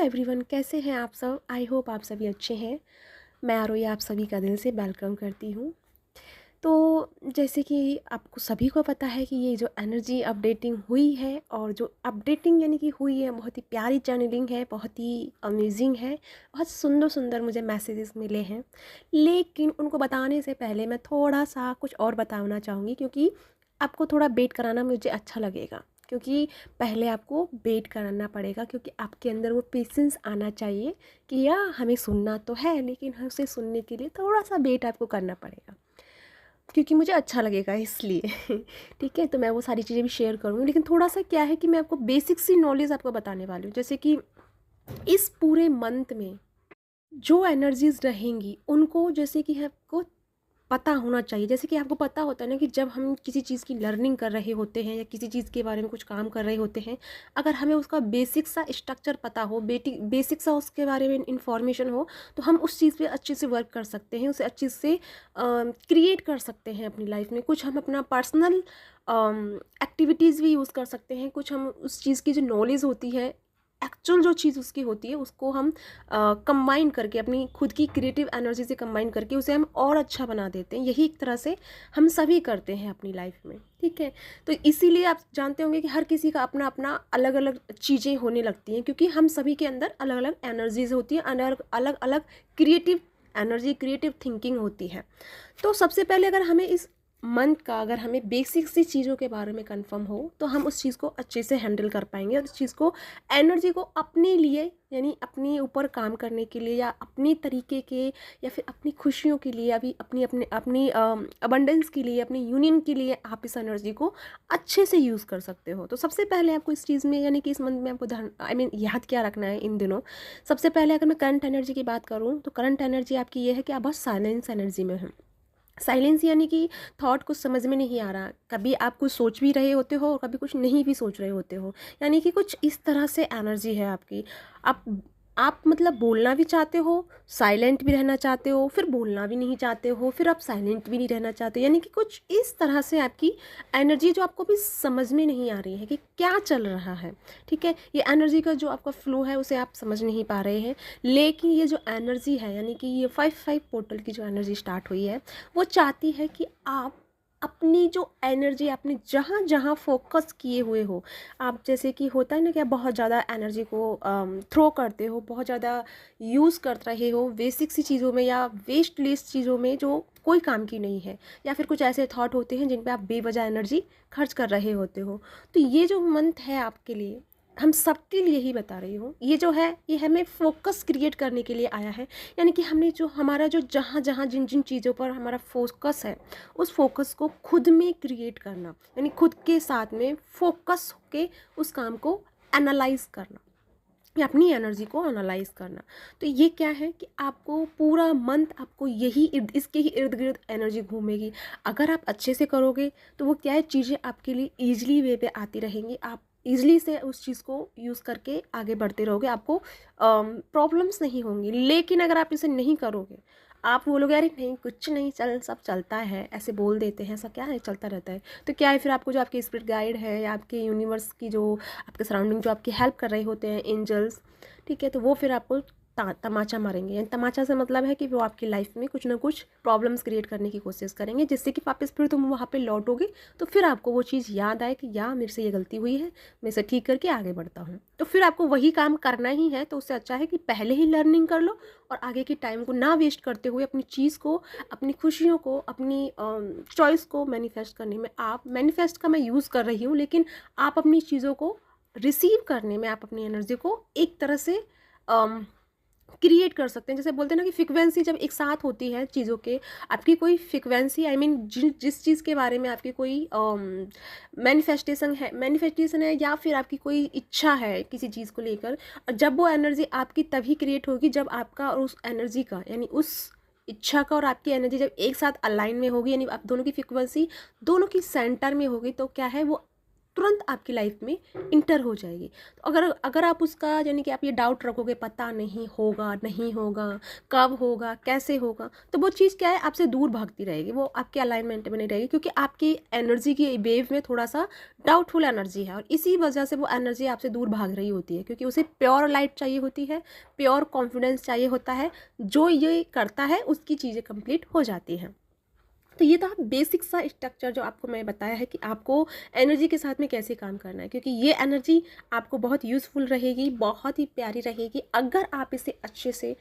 Everyone, कैसे हैं आप सब। आई होप आप सभी अच्छे हैं। मैं आरोही आप सभी का दिल से वेलकम करती हूँ। तो जैसे कि आपको सभी को पता है कि ये जो एनर्जी अपडेटिंग हुई है, और जो अपडेटिंग यानी कि हुई है, बहुत ही प्यारी चैनलिंग है, बहुत ही अमेजिंग है। बहुत सुंदर सुंदर मुझे मैसेजेस मिले हैं, लेकिन उनको बताने से पहले मैं थोड़ा सा कुछ और बताना चाहूँगी, क्योंकि आपको थोड़ा वेट कराना मुझे अच्छा लगेगा। क्योंकि पहले आपको वेट कराना पड़ेगा, क्योंकि आपके अंदर वो पेशेंस आना चाहिए कि यार हमें सुनना तो है, लेकिन हम उसे सुनने के लिए थोड़ा सा वेट आपको करना पड़ेगा, क्योंकि मुझे अच्छा लगेगा इसलिए। ठीक है, तो मैं वो सारी चीज़ें भी शेयर करूँगी, लेकिन थोड़ा सा क्या है कि मैं आपको बेसिक सी नॉलेज आपको बताने वाली हूँ। जैसे कि इस पूरे मंथ में जो एनर्जीज रहेंगी उनको जैसे कि आपको पता होना चाहिए। जैसे कि आपको पता होता है ना कि जब हम किसी चीज़ की लर्निंग कर रहे होते हैं या किसी चीज़ के बारे में कुछ काम कर रहे होते हैं, अगर हमें उसका बेसिक सा स्ट्रक्चर पता हो, बेसिक सा उसके बारे में इंफॉर्मेशन हो, तो हम उस चीज़ पे अच्छे से वर्क कर सकते हैं, उसे अच्छे से क्रिएट कर सकते हैं अपनी लाइफ में। कुछ हम अपना पर्सनल एक्टिविटीज़ भी यूज़ कर सकते हैं, कुछ हम उस चीज़ की जो नॉलेज होती है, एक्चुअल जो चीज़ उसकी होती है, उसको हम कंबाइन करके अपनी खुद की क्रिएटिव एनर्जी से कंबाइन करके उसे हम और अच्छा बना देते हैं। यही एक तरह से हम सभी करते हैं अपनी लाइफ में। ठीक है, तो इसीलिए आप जानते होंगे कि हर किसी का अपना अपना अलग अलग चीज़ें होने लगती हैं, क्योंकि हम सभी के अंदर अलग अलग एनर्जीज होती हैं, अलग अलग अलग क्रिएटिव एनर्जी, क्रिएटिव थिंकिंग होती है। तो सबसे पहले अगर हमें इस मंथ का, अगर हमें बेसिक सी चीज़ों के बारे में कंफर्म हो, तो हम उस चीज़ को अच्छे से हैंडल कर पाएंगे, और उस चीज़ को, एनर्जी को अपने लिए, यानी अपने ऊपर काम करने के लिए, या अपने तरीके के, या फिर अपनी खुशियों के लिए, अभी अपनी अपनी अपनी अबंडेंस के लिए, अपनी यूनियन के लिए आप इस एनर्जी को अच्छे से यूज़ कर सकते हो। तो सबसे पहले आपको इस चीज़ में, यानी कि इस मंथ में आपको ध्यान, याद क्या रखना है इन दिनों। सबसे पहले अगर मैं करंट एनर्जी की बात करूँ, तो करंट एनर्जी आपकी ये है कि आप बहुत साइलेंस एनर्जी में हैं। साइलेंस यानी कि थॉट कुछ समझ में नहीं आ रहा, कभी आप कुछ सोच भी रहे होते हो और कभी कुछ नहीं भी सोच रहे होते हो, यानी कि कुछ इस तरह से एनर्जी है आपकी। आप आप मतलब बोलना भी चाहते हो, साइलेंट भी रहना चाहते हो, फिर बोलना भी नहीं चाहते हो, फिर आप साइलेंट भी नहीं रहना चाहते, यानी कि कुछ इस तरह से आपकी एनर्जी, जो आपको भी समझ में नहीं आ रही है कि क्या चल रहा है। ठीक है, ये एनर्जी का जो आपका फ्लो है उसे आप समझ नहीं पा रहे हैं, लेकिन ये जो एनर्जी है, यानी कि ये 5-5 पोर्टल की जो एनर्जी स्टार्ट हुई है, वो चाहती है कि आप अपनी जो एनर्जी, आपने जहाँ जहाँ फोकस किए हुए हो, आप जैसे कि होता है ना कि आप बहुत ज़्यादा एनर्जी को थ्रो करते हो, बहुत ज़्यादा यूज़ कर रहे हो बेसिक सी चीज़ों में या वेस्टलेस चीज़ों में जो कोई काम की नहीं है, या फिर कुछ ऐसे थॉट होते हैं जिन पे आप बेवजह एनर्जी खर्च कर रहे होते हो। तो ये जो मंथ है आपके लिए, हम सबके लिए ही बता रही हूँ, ये जो है ये हमें फोकस क्रिएट करने के लिए आया है। यानी कि हमने जो हमारा जो जहाँ जहाँ जिन जिन चीज़ों पर हमारा फोकस है, उस फोकस को खुद में क्रिएट करना, यानी खुद के साथ में फोकस होके उस काम को एनालाइज करना, या अपनी एनर्जी को एनालाइज करना। तो ये क्या है कि आपको पूरा मंथ आपको यही इसके ही इर्द गिर्द एनर्जी घूमेगी। अगर आप अच्छे से करोगे तो वो क्या है, चीज़ें आपके लिए ईजिली वे पे आती रहेंगी, आप ईजिली से उस चीज़ को यूज़ करके आगे बढ़ते रहोगे, आपको प्रॉब्लम्स नहीं होंगी। लेकिन अगर आप इसे नहीं करोगे, आप बोलोगे अरे नहीं कुछ नहीं, चल सब चलता है, ऐसे बोल देते हैं, ऐसा क्या है, चलता रहता है, तो क्या है फिर आपको जो आपके स्पिरिट गाइड है, या आपके यूनिवर्स की जो आपके सराउंडिंग जो आपकी हेल्प कर रहे होते हैं, एंजल्स, ठीक है, तो वो फिर आपको तमाचा मारेंगे। यानी तमाचा से मतलब है कि वो आपकी लाइफ में कुछ ना कुछ प्रॉब्लम्स क्रिएट करने की कोशिश करेंगे, जिससे कि वापस फिर तुम वहाँ पे लौटोगे तो फिर आपको वो चीज़ याद आए कि यार मेरे से ये गलती हुई है, मैं इसे ठीक करके आगे बढ़ता हूँ। तो फिर आपको वही काम करना ही है, तो उससे अच्छा है कि पहले ही लर्निंग कर लो, और आगे के टाइम को ना वेस्ट करते हुए अपनी चीज़ को, अपनी खुशियों को, अपनी चॉइस को मैनिफेस्ट करने में, आप मैनिफेस्ट का मैं यूज़ कर रही हूँ, लेकिन आप अपनी चीज़ों को रिसीव करने में, आप अपनी एनर्जी को एक तरह से क्रिएट कर सकते हैं। जैसे बोलते हैं ना कि फ्रिक्वेंसी जब एक साथ होती है चीज़ों के, आपकी कोई फ्रिक्वेंसी, जिस चीज़ के बारे में आपकी कोई मैनिफेस्टेशन है, या फिर आपकी कोई इच्छा है किसी चीज़ को लेकर, और जब वो एनर्जी आपकी तभी क्रिएट होगी जब आपका और उस एनर्जी का, यानी उस इच्छा का और आपकी एनर्जी जब एक साथ अलाइन में होगी, यानी आप दोनों की फ्रिक्वेंसी दोनों की सेंटर में होगी, तो क्या है, वो तुरंत आपकी लाइफ में इंटर हो जाएगी। तो अगर अगर आप उसका यानी कि आप ये डाउट रखोगे, पता नहीं होगा, कब होगा, कैसे होगा, तो वो चीज़ क्या है, आपसे दूर भागती रहेगी, वो आपके अलाइनमेंट में नहीं रहेगी, क्योंकि आपकी एनर्जी की वेव में थोड़ा सा डाउटफुल एनर्जी है, और इसी वजह से वो एनर्जी आपसे दूर भाग रही होती है, क्योंकि उसे प्योर लाइट चाहिए होती है, प्योर कॉन्फिडेंस चाहिए होता है। जो ये करता है उसकी चीज़ें कंप्लीट हो जाती हैं। तो ये था बेसिक सा स्ट्रक्चर जो आपको मैं बताया है कि आपको एनर्जी के साथ में कैसे काम करना है, क्योंकि ये एनर्जी आपको बहुत यूज़फुल रहेगी, बहुत ही प्यारी रहेगी, अगर आप इसे अच्छे से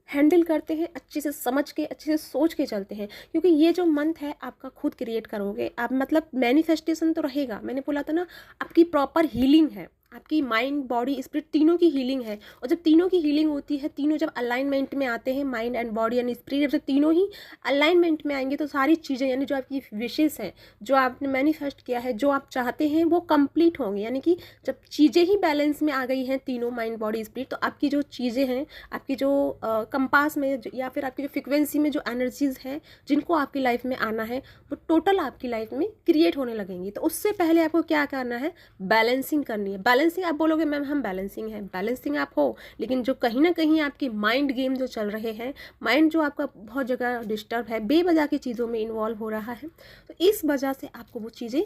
हैंडल करते हैं, अच्छे से समझ के, अच्छे से सोच के चलते हैं। क्योंकि ये जो मंथ है आपका खुद क्रिएट करोगे आप, मतलब मैनिफेस्टेशन तो रहेगा, मैंने बोला था ना, आपकी प्रॉपर हीलिंग है, आपकी माइंड बॉडी स्पिरिट तीनों की हीलिंग है। और जब तीनों की हीलिंग होती है, तीनों जब अलाइनमेंट में आते हैं, mind and body and spirit जब तीनों ही अलाइनमेंट में आएंगे, तो सारी चीज़ें यानी जो आपकी विशेष हैं, जो आपने मैनिफेस्ट किया है, जो आप चाहते हैं, वो कंप्लीट होंगे। यानी कि जब चीज़ें ही बैलेंस में आ गई हैं, तीनों माइंड बॉडी स्पिरिट, तो आपकी जो चीज़ें हैं, आपकी जो कंपास में या फिर आपकी जो फ्रिक्वेंसी में जो एनर्जीज़ हैं, जिनको आपकी लाइफ में आना है, वो टोटल आपकी लाइफ में क्रिएट होने लगेंगी। तो उससे पहले आपको क्या करना है, बैलेंसिंग करनी है। बैलेंसिंग आप बोलोगे मैम हम बैलेंसिंग है, बैलेंसिंग आप हो, लेकिन जो कहीं ना कहीं आपकी माइंड गेम जो चल रहे हैं, माइंड जो आपका बहुत जगह डिस्टर्ब है, बेवजह की चीज़ों में इन्वॉल्व हो रहा है, तो इस वजह से आपको वो चीज़ें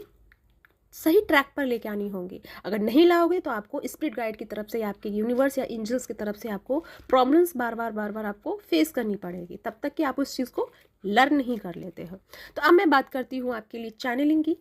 सही ट्रैक पर लेके आनी होंगी। अगर नहीं लाओगे तो आपको स्पिरिट गाइड की तरफ से, आपके यूनिवर्स या एंजल्स की तरफ से आपको प्रॉब्लम्स बार बार आपको फेस करनी पड़ेगी, तब तक कि आप उस चीज़ को लर्न नहीं कर लेते हो। तो अब मैं बात करती हूँ आपके लिए चैनलिंग की।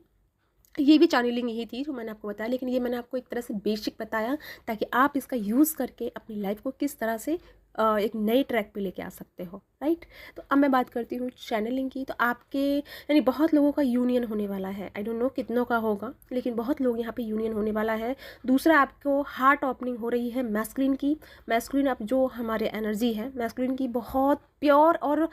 ये भी चैनलिंग ही थी जो मैंने आपको बताया, लेकिन ये मैंने आपको एक तरह से बेसिक बताया, ताकि आप इसका यूज़ करके अपनी लाइफ को किस तरह से एक नए ट्रैक पे लेके आ सकते हो, राइट। तो अब मैं बात करती हूँ चैनलिंग की। तो आपके यानी बहुत लोगों का यूनियन होने वाला है, आई डोंट नो कितनों का होगा, लेकिन बहुत लोग यहाँ पे यूनियन होने वाला है। दूसरा, आपको हार्ट ओपनिंग हो रही है मैस्कुलिन की। मैस्कुलिन अब जो हमारे एनर्जी है, मैस्कुलिन की बहुत प्योर और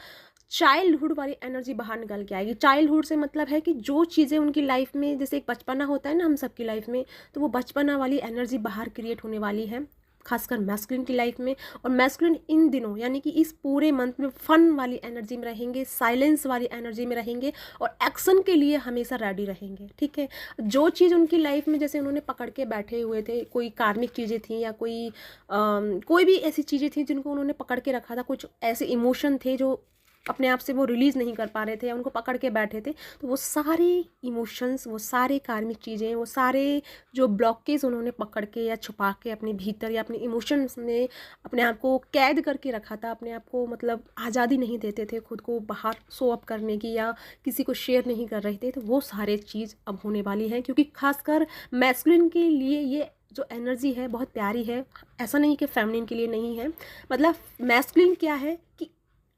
चाइल्डहुड वाली एनर्जी बाहर निकल के आएगी। चाइल्डहुड से मतलब है कि जो चीज़ें उनकी लाइफ में, जैसे एक बचपना होता है ना हम सबकी लाइफ में, तो वो बचपना वाली एनर्जी बाहर क्रिएट होने वाली है, खासकर मैस्कुलिन की लाइफ में। और मैस्कुलिन इन दिनों यानी कि इस पूरे मंथ में फन वाली एनर्जी में रहेंगे, साइलेंस वाली एनर्जी में रहेंगे, और एक्शन के लिए हमेशा रेडी रहेंगे, ठीक है। जो चीज़ उनकी लाइफ में जैसे उन्होंने पकड़ के बैठे हुए थे, कोई कार्मिक चीज़ें थी या कोई भी ऐसी चीज़ें थी जिनको उन्होंने पकड़ के रखा था, कुछ ऐसे इमोशन थे जो अपने आप से वो रिलीज़ नहीं कर पा रहे थे या उनको पकड़ के बैठे थे, तो वो सारे इमोशंस, वो सारे कार्मिक चीज़ें, वो सारे जो ब्लॉकेज उन्होंने पकड़ के या छुपा के अपने भीतर या अपने इमोशंस में अपने आप को कैद करके रखा था, अपने आप को मतलब आज़ादी नहीं देते थे खुद को बाहर शो अप करने की, या किसी को शेयर नहीं कर रहे थे, तो वो सारे चीज़ अब होने वाली हैं। क्योंकि खासकर मैस्कुलिन के लिए ये जो एनर्जी है बहुत प्यारी है, ऐसा नहीं कि फेमिनिन के लिए नहीं है। मतलब मैस्कुलिन क्या है कि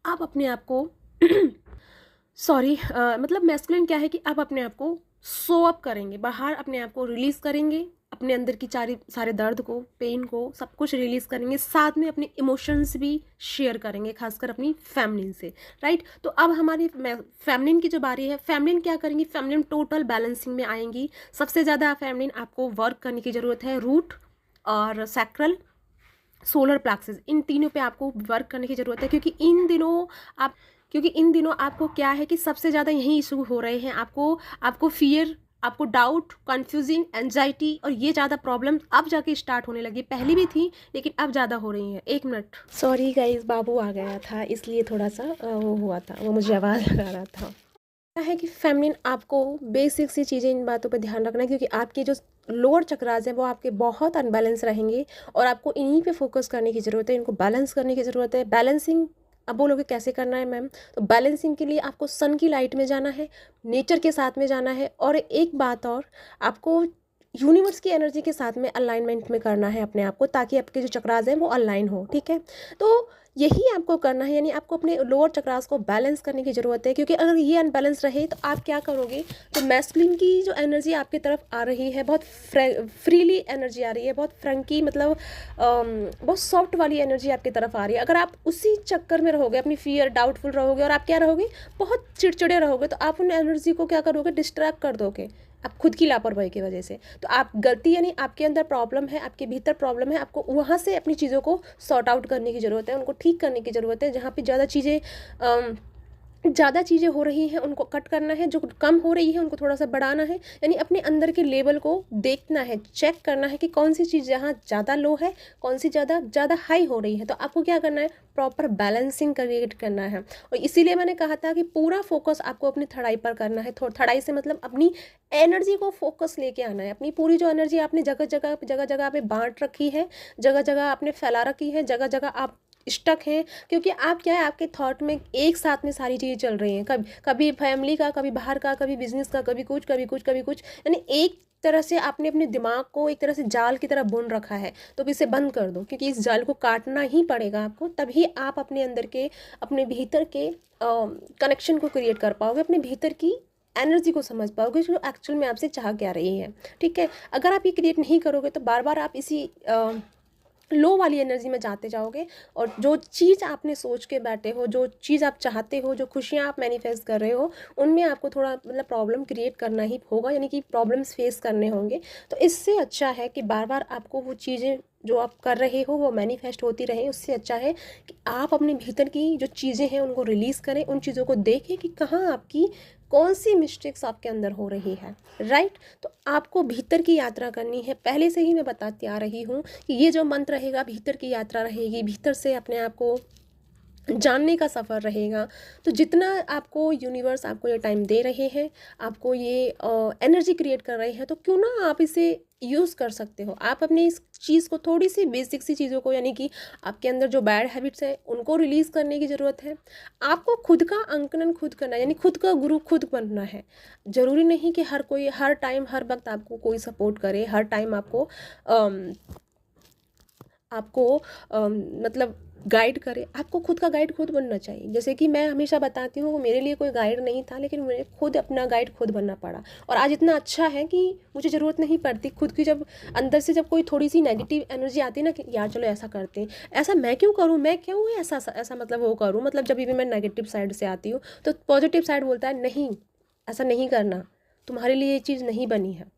आप अपने आप को सॉरी मतलब मैस्कुलिन क्या है कि आप अपने आप को शो अप करेंगे, बाहर अपने आप को रिलीज़ करेंगे, अपने अंदर की सारे दर्द को, पेन को, सब कुछ रिलीज़ करेंगे, साथ में अपने इमोशंस भी शेयर करेंगे, खासकर अपनी फैमिली से, राइट। तो अब हमारी फैमिली की जो बारी है, फैमिली क्या करेंगी, फैमिली टोटल बैलेंसिंग में आएंगी। सबसे ज़्यादा फैमिली आपको वर्क करने की ज़रूरत है, रूट और सैक्रल, सोलर प्लेक्सस, इन तीनों पे आपको वर्क करने की ज़रूरत है। क्योंकि इन दिनों आपको क्या है कि सबसे ज़्यादा यही इशू हो रहे हैं, आपको फियर, आपको डाउट, कंफ्यूजिंग, एंजाइटी, और ये ज़्यादा प्रॉब्लम अब जाके स्टार्ट होने लगी। पहले भी थी लेकिन अब ज़्यादा हो रही हैं। एक मिनट, सॉरी गाइस, बाबू आ गया था इसलिए थोड़ा सा वो हुआ था, वो मुझे आवाज़ लगा रहा था। क्या है कि फेमिनिन आपको बेसिक सी चीज़ें, इन बातों पे ध्यान रखना है, क्योंकि आपके जो लोअर चक्रास हैं वो आपके बहुत अनबैलेंस रहेंगे, और आपको इन्हीं पे फोकस करने की ज़रूरत है, इनको बैलेंस करने की ज़रूरत है। बैलेंसिंग अब बोलोगे कैसे करना है मैम, तो बैलेंसिंग के लिए आपको सन की लाइट में जाना है, नेचर के साथ में जाना है, और एक बात और, आपको यूनिवर्स की एनर्जी के साथ में अलाइनमेंट में करना है अपने आप को, ताकि आपके जो चक्रास हैं वो अलाइन हो, ठीक है। तो यही आपको करना है, यानी आपको अपने लोअर चक्रास को बैलेंस करने की ज़रूरत है। क्योंकि अगर ये अनबैलेंस रहे तो आप क्या करोगे, तो मैस्कुलिन की जो एनर्जी आपकी तरफ आ रही है, बहुत फ्रीली एनर्जी आ रही है, बहुत फ्रंकी, मतलब बहुत सॉफ्ट वाली एनर्जी आपकी तरफ आ रही है। अगर आप उसी चक्कर में रहोगे, अपनी फियर, डाउटफुल रहोगे, और आप क्या रहोगे, बहुत चिड़चिड़े रहोगे, तो आप उन एनर्जी को क्या करोगे, डिस्ट्रैक्ट कर दोगे आप खुद की लापरवाही की वजह से। तो आप गलती, यानी आपके अंदर प्रॉब्लम है, आपके भीतर प्रॉब्लम है, आपको वहाँ से अपनी चीज़ों को सॉर्ट आउट करने की ज़रूरत है, उनको ठीक करने की ज़रूरत है। जहाँ पे ज़्यादा चीज़ें ज़्यादा चीज़ें हो रही हैं उनको कट करना है, जो कम हो रही है उनको थोड़ा सा बढ़ाना है, यानी अपने अंदर के लेवल को देखना है, चेक करना है कि कौन सी चीज़ जहाँ ज़्यादा लो है, कौन सी ज़्यादा ज़्यादा हाई हो रही है। तो आपको क्या करना है, प्रॉपर बैलेंसिंग क्रिएट करना है। और इसीलिए मैंने कहा था कि पूरा फोकस आपको अपनी थड़ाई पर करना है। थड़ाई से मतलब अपनी एनर्जी को फोकस लेके आना है। अपनी पूरी जो एनर्जी आपने जगह जगह पे बांट रखी है, जगह जगह आपने फैला रखी है, जगह जगह आप स्टक हैं, क्योंकि आप क्या है, आपके थॉट में एक साथ में सारी चीज़ें चल रही हैं, कभी कभी फैमिली का, कभी बाहर का, कभी बिजनेस का, कभी कुछ कभी कुछ कभी कुछ, यानी एक तरह से आपने अपने दिमाग को एक तरह से जाल की तरह बुन रखा है। तो अब इसे बंद कर दो, क्योंकि इस जाल को काटना ही पड़ेगा आपको, तभी आप अपने अंदर के, अपने भीतर के कनेक्शन को क्रिएट कर पाओगे, अपने भीतर की एनर्जी को समझ पाओगे जो एक्चुअल में आपसे चाह क्या रही है। ठीक है, अगर आप ये क्रिएट नहीं करोगे तो बार बार आप इसी लो वाली एनर्जी में जाते जाओगे, और जो चीज़ आपने सोच के बैठे हो, जो चीज़ आप चाहते हो, जो खुशियाँ आप मैनिफेस्ट कर रहे हो, उनमें आपको थोड़ा मतलब प्रॉब्लम क्रिएट करना ही होगा, यानी कि प्रॉब्लम्स फेस करने होंगे। तो इससे अच्छा है कि बार बार आपको वो चीज़ें जो आप कर रहे हो वो मैनिफेस्ट होती रहे। उससे अच्छा है कि आप अपने भीतर की जो चीज़ें हैं उनको रिलीज़ करें, उन चीज़ों को देखें कि कहाँ आपकी कौन सी मिस्टेक्स आपके अंदर हो रही है। राइट, तो आपको भीतर की यात्रा करनी है। पहले से ही मैं बताती आ रही हूँ कि ये जो मंत्र रहेगा, भीतर की यात्रा रहेगी, भीतर से अपने आप को जानने का सफ़र रहेगा। तो जितना आपको यूनिवर्स आपको ये टाइम दे रहे हैं, आपको ये एनर्जी क्रिएट कर रहे हैं, तो क्यों ना आप इसे यूज़ कर सकते हो। आप अपने इस चीज़ को, थोड़ी सी बेसिक सी चीज़ों को, यानी कि आपके अंदर जो बैड हैबिट्स हैं उनको रिलीज़ करने की ज़रूरत है। आपको खुद का अंकन खुद करना है, यानी खुद का गुरु खुद बनना है। ज़रूरी नहीं कि हर कोई हर टाइम हर वक्त आपको कोई सपोर्ट करे, हर टाइम आपको अम, आपको मतलब गाइड करे। आपको खुद का गाइड खुद बनना चाहिए। जैसे कि मैं हमेशा बताती हूँ, वो मेरे लिए कोई गाइड नहीं था, लेकिन मुझे खुद अपना गाइड खुद बनना पड़ा, और आज इतना अच्छा है कि मुझे ज़रूरत नहीं पड़ती खुद की। जब अंदर से जब कोई थोड़ी सी नेगेटिव एनर्जी आती है ना, कि यार चलो ऐसा करते हैं, ऐसा मैं क्यों करूँ, मैं क्यों ऐसा ऐसा मतलब वो करूँ, मतलब जब भी मैं नेगेटिव साइड से आती हूँ तो पॉजिटिव साइड बोलता है नहीं, ऐसा नहीं करना, तुम्हारे लिए ये चीज़ नहीं बनी है।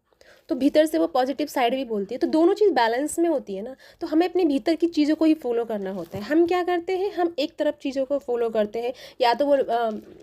तो भीतर से वो पॉजिटिव साइड भी बोलती है। तो दोनों चीज़ बैलेंस में होती है ना। तो हमें अपने भीतर की चीज़ों को ही फॉलो करना होता है। हम क्या करते हैं, हम एक तरफ चीज़ों को फॉलो करते हैं, या तो वो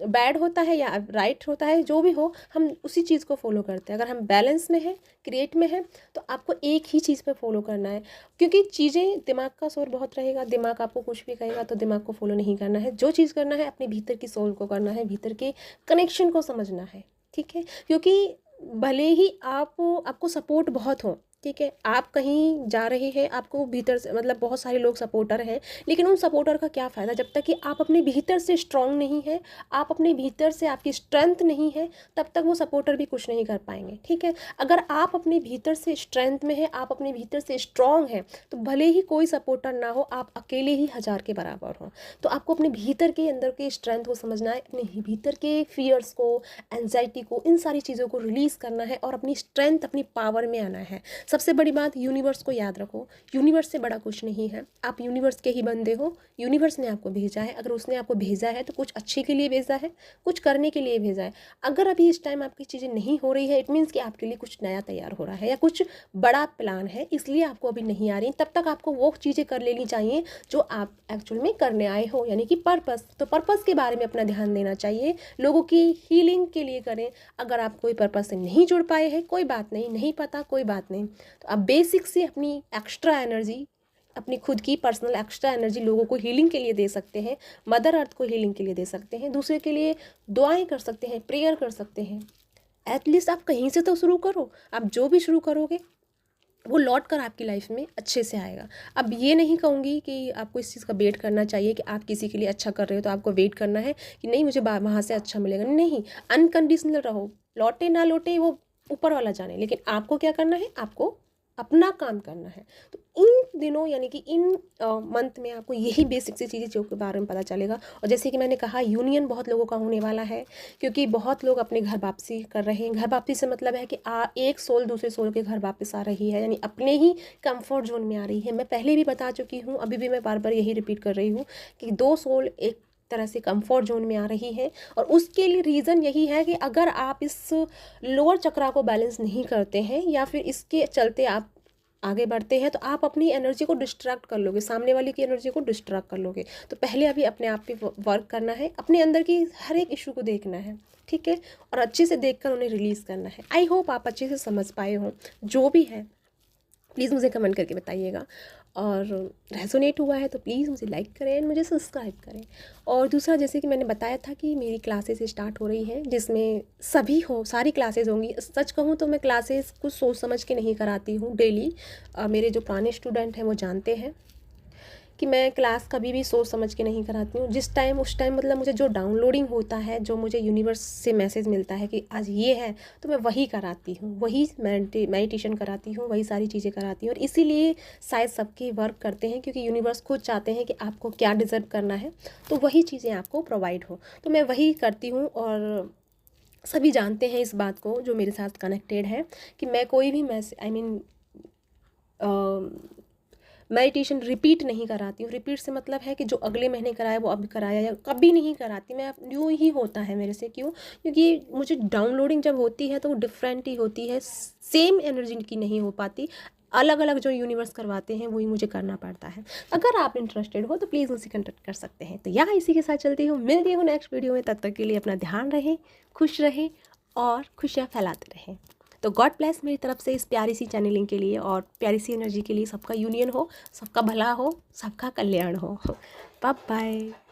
बैड होता है या राइट होता है, जो भी हो हम उसी चीज़ को फॉलो करते हैं। अगर हम बैलेंस में है, क्रिएट में है, तो आपको एक ही चीज़ पे फॉलो करना है, क्योंकि चीज़ें, दिमाग का शोर बहुत रहेगा, दिमाग आपको कुछ भी कहेगा तो दिमाग को फॉलो नहीं करना है। जो चीज़ करना है अपने भीतर की सोल को करना है, भीतर के कनेक्शन को समझना है। ठीक है, क्योंकि भले ही आपको सपोर्ट बहुत हो, ठीक है, आप कहीं जा रहे हैं, आपको भीतर से मतलब बहुत सारे लोग सपोर्टर हैं, लेकिन उन सपोर्टर का क्या फ़ायदा जब तक कि आप अपने भीतर से स्ट्रांग नहीं है, आप अपने भीतर से आपकी स्ट्रेंथ नहीं है, तब तक वो सपोर्टर भी कुछ नहीं कर पाएंगे। ठीक है, अगर आप अपने भीतर से स्ट्रेंथ में है, आप अपने भीतर से स्ट्रांग हैं, तो भले ही कोई सपोर्टर ना हो, आप अकेले ही 1000 के बराबर हो। तो आपको अपने भीतर के अंदर के स्ट्रेंथ को समझना है, अपने भीतर के फियर्स को, एंजाइटी को, इन सारी चीज़ों को रिलीज़ करना है, और अपनी स्ट्रेंथ, अपनी पावर में आना है। सबसे बड़ी बात, यूनिवर्स को याद रखो, यूनिवर्स से बड़ा कुछ नहीं है। आप यूनिवर्स के ही बंदे हो। यूनिवर्स ने आपको भेजा है, अगर उसने आपको भेजा है तो कुछ अच्छे के लिए भेजा है, कुछ करने के लिए भेजा है। अगर अभी इस टाइम आपकी चीज़ें नहीं हो रही है, इट मीन्स कि आपके लिए कुछ नया तैयार हो रहा है, या कुछ बड़ा प्लान है, इसलिए आपको अभी नहीं आ रही। तब तक आपको वो चीज़ें कर लेनी चाहिए जो आप एक्चुअल में करने आए हो, यानी कि पर्पस। तो पर्पस के बारे में अपना ध्यान देना चाहिए, लोगों की हीलिंग के लिए करें। अगर आप कोई पर्पस से नहीं जुड़ पाए हैं, कोई बात नहीं, नहीं पता, कोई बात नहीं, तो आप बेसिक से अपनी एक्स्ट्रा एनर्जी, अपनी खुद की पर्सनल एक्स्ट्रा एनर्जी लोगों को हीलिंग के लिए दे सकते हैं, मदर अर्थ को हीलिंग के लिए दे सकते हैं, दूसरे के लिए दुआएं कर सकते हैं, प्रेयर कर सकते हैं। एटलीस्ट आप कहीं से तो शुरू करो। आप जो भी शुरू करोगे वो लौट कर आपकी लाइफ में अच्छे से आएगा। अब ये नहीं कहूँगी कि आपको इस चीज़ का वेट करना चाहिए कि आप किसी के लिए अच्छा कर रहे हो तो आपको वेट करना है कि नहीं मुझे वहाँ से अच्छा मिलेगा। नहीं, अनकंडीशनल रहो, लौटे ना लौटे वो ऊपर वाला जाने, लेकिन आपको क्या करना है, आपको अपना काम करना है। तो इन दिनों, यानी कि इन मंथ में आपको यही बेसिक सी चीज़ें जो के बारे में पता चलेगा। और जैसे कि मैंने कहा, यूनियन बहुत लोगों का होने वाला है, क्योंकि बहुत लोग अपने घर वापसी कर रहे हैं। घर वापसी से मतलब है कि एक सोल दूसरे सोल के घर वापस आ रही है, यानी अपने ही कंफर्ट जोन में आ रही है। मैं पहले भी बता चुकी हूँ, अभी भी मैं बार बार यही रिपीट कर रही हूँ कि 2 सोल एक तरह से कंफर्ट जोन में आ रही है। और उसके लिए रीज़न यही है कि अगर आप इस लोअर चक्रा को बैलेंस नहीं करते हैं, या फिर इसके चलते आप आगे बढ़ते हैं तो आप अपनी एनर्जी को डिस्ट्रैक्ट कर लोगे, सामने वाले की एनर्जी को डिस्ट्रैक्ट कर लोगे। तो पहले अभी अपने आप पे वर्क करना है, अपने अंदर की हर एक इशू को देखना है, ठीक है, और अच्छे से देखकर उन्हें रिलीज़ करना है। आई होप आप अच्छे से समझ पाए हों। जो भी है प्लीज़ मुझे कमेंट करके बताइएगा, और रेजोनेट हुआ है तो प्लीज़ मुझे लाइक करें एंड मुझे सब्सक्राइब करें। और दूसरा, जैसे कि मैंने बताया था कि मेरी क्लासेस स्टार्ट हो रही हैं, जिसमें सभी हो सारी क्लासेस होंगी। सच कहूँ तो मैं क्लासेस कुछ सोच समझ के नहीं कराती हूँ डेली। मेरे जो पुराने स्टूडेंट हैं वो जानते हैं कि मैं क्लास कभी भी सोच समझ के नहीं कराती हूँ। जिस टाइम उस टाइम मतलब मुझे जो डाउनलोडिंग होता है, जो मुझे यूनिवर्स से मैसेज मिलता है कि आज ये है, तो मैं वही कराती हूँ, वही मेडिटेशन कराती हूँ, वही सारी चीज़ें कराती हूँ। और इसीलिए शायद सबके वर्क करते हैं, क्योंकि यूनिवर्स खुद चाहते हैं कि आपको क्या डिज़र्व करना है, तो वही चीज़ें आपको प्रोवाइड हो। तो मैं वही करती हूँ, और सभी जानते हैं इस बात को जो मेरे साथ कनेक्टेड है, कि मैं कोई भी मेडिटेशन रिपीट नहीं कराती हूँ। रिपीट से मतलब है कि जो अगले महीने कराया वो अभी कराया, या कभी नहीं कराती मैं। यूँ ही होता है मेरे से। क्यों? क्योंकि मुझे डाउनलोडिंग जब होती है तो वो डिफरेंट ही होती है, सेम एनर्जी की नहीं हो पाती। अलग अलग जो यूनिवर्स करवाते हैं वही मुझे करना पड़ता है। अगर आप इंटरेस्टेड हो तो प्लीज़ मुझसे कॉन्टैक्ट कर सकते हैं। तो यहाँ इसी के साथ चलती हूँ, मिलती हूँ नेक्स्ट वीडियो में। तब तक के लिए अपना ध्यान रखें, खुश रहें और खुशियाँ फैलाते रहें। तो गॉड ब्लेस मेरी तरफ से इस प्यारी सी चैनलिंग के लिए और प्यारी सी एनर्जी के लिए। सबका यूनियन हो, सबका भला हो, सबका कल्याण हो। Bye bye.